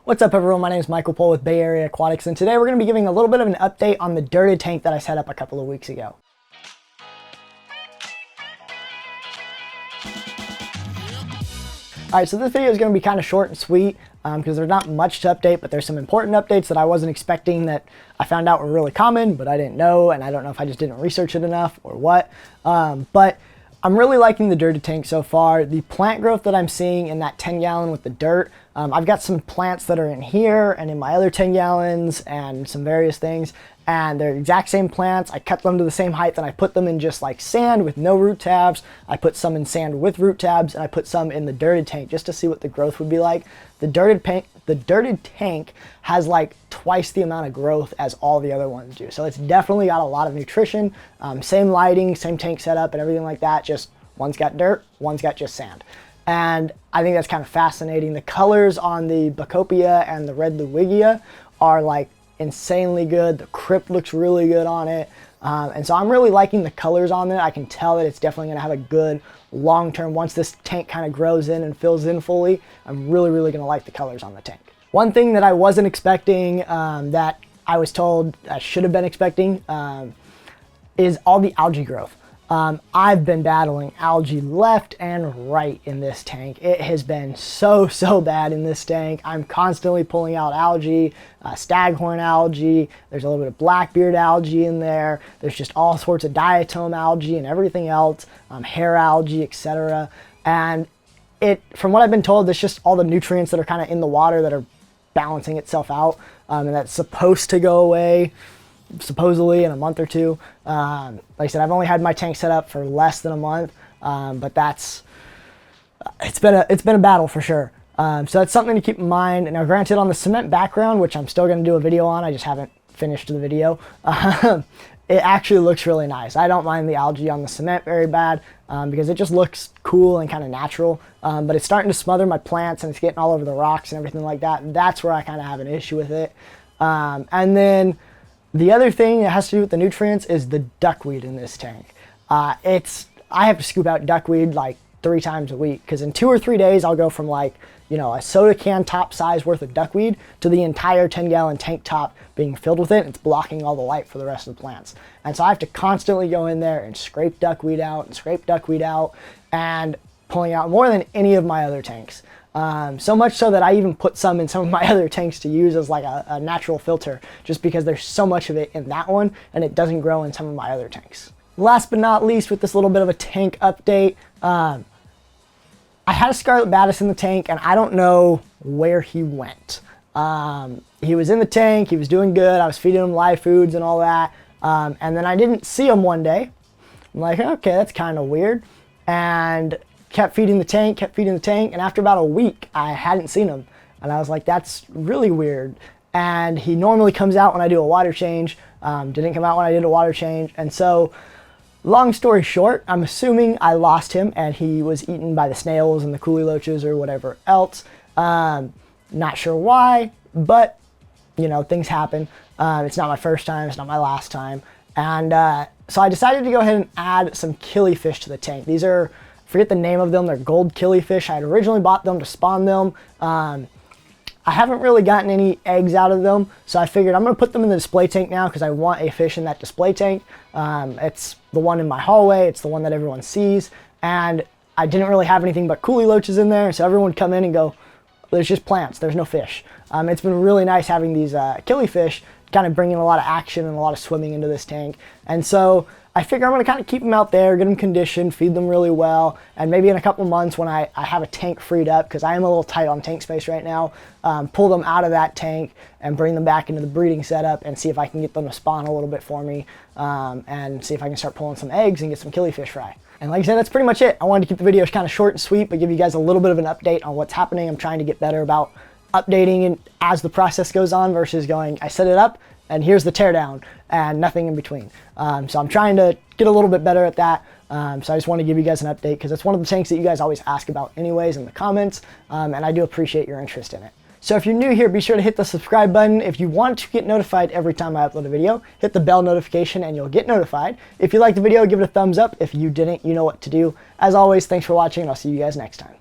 What's up everyone, my name is Michael Pohl with Bay Area Aquatics, and today we're going to be giving a little bit of an update on the dirted tank that I set up a couple of weeks ago. Alright, so this video is going to be kind of short and sweet because there's not much to update, but there's some important updates that I wasn't expecting that I found out were really common, but I didn't know, and I don't know if I just didn't research it enough or what. But I'm really liking the dirted tank so far. The plant growth that I'm seeing in that 10 gallon with the dirt, I've got some plants that are in here and in my other 10 gallons and some various things, and they're the exact same plants. I cut them to the same height and I put them in just like sand with no root tabs. I put some in sand with root tabs, and I put some in the dirted tank just to see what the growth would be like. The dirted tank has like twice the amount of growth as all the other ones do. So it's definitely got a lot of nutrition, same lighting, same tank setup and everything like that. Just one's got dirt, one's got just sand. And I think that's kind of fascinating. The colors on the Bacopia and the red Lewigia are like insanely good. The crypt looks really good on it. And so I'm really liking the colors on it. I can tell that it's definitely going to have a good long-term, once this tank kind of grows in and fills in fully, I'm really going to like the colors on the tank. One thing that I wasn't expecting, that I was told I should have been expecting, is all the algae growth. I've been battling algae left and right in this tank. It has been so bad in this tank. I'm constantly pulling out algae, staghorn algae, there's a little bit of blackbeard algae in there, there's just all sorts of diatom algae and everything else, hair algae, etc. And from what I've been told, it's just all the nutrients that are kind of in the water that are balancing itself out, and that's supposed to go away supposedly in a month or two. Like I said, I've only had my tank set up for less than a month, but it's been a battle for sure. So that's something to keep in mind. Now granted, on the cement background, which I'm still going to do a video on, I just haven't finished the video, it actually looks really nice. I don't mind the algae on the cement very bad, because it just looks cool and kind of natural, but it's starting to smother my plants and it's getting all over the rocks and everything like that. That's where I kind of have an issue with it. And then the other thing that has to do with the nutrients is the duckweed in this tank. I have to scoop out duckweed like 3 times a week, because in 2 or 3 days I'll go from like, a soda can top size worth of duckweed to the entire 10 gallon tank top being filled with it. It's blocking all the light for the rest of the plants. And so I have to constantly go in there and scrape duckweed out and pulling out more than any of my other tanks. So much so that I even put some in some of my other tanks to use as like a natural filter, just because there's so much of it in that one and it doesn't grow in some of my other tanks. Last but not least, with this little bit of a tank update, I had a scarlet batis in the tank and I don't know where he went. He was in the tank, he was doing good, I was feeding him live foods and all that, and then I didn't see him one day. I'm like, okay, that's kind of weird, and kept feeding the tank, and after about a week, I hadn't seen him. And I was like, that's really weird. And he normally comes out when I do a water change. Didn't come out when I did a water change. And so, long story short, I'm assuming I lost him and he was eaten by the snails and the coolie loaches or whatever else. Not sure why, but, things happen. It's not my first time, it's not my last time. And so I decided to go ahead and add some killifish to the tank. These are, forget the name of them, they're gold killifish. I had originally bought them to spawn them. I haven't really gotten any eggs out of them, so I figured I'm going to put them in the display tank now because I want a fish in that display tank. It's the one in my hallway, it's the one that everyone sees, and I didn't really have anything but coolie loaches in there, so everyone would come in and go, there's just plants, there's no fish. It's been really nice having these killifish kind of bringing a lot of action and a lot of swimming into this tank. And so I figure I'm going to kind of keep them out there, get them conditioned, feed them really well, and maybe in a couple months when I have a tank freed up, because I am a little tight on tank space right now, pull them out of that tank and bring them back into the breeding setup and see if I can get them to spawn a little bit for me, and see if I can start pulling some eggs and get some killifish fry. And like I said, that's pretty much it. I wanted to keep the videos kind of short and sweet, but give you guys a little bit of an update on what's happening. I'm trying to get better about updating and as the process goes on versus going, I set it up and here's the teardown and nothing in between. So I'm trying to get a little bit better at that. So I just want to give you guys an update because it's one of the tanks that you guys always ask about anyways in the comments, and I do appreciate your interest in it. So if you're new here, be sure to hit the subscribe button. If you want to get notified every time I upload a video, hit the bell notification and you'll get notified. If you liked the video, give it a thumbs up. If you didn't, you know what to do. As always, thanks for watching and I'll see you guys next time.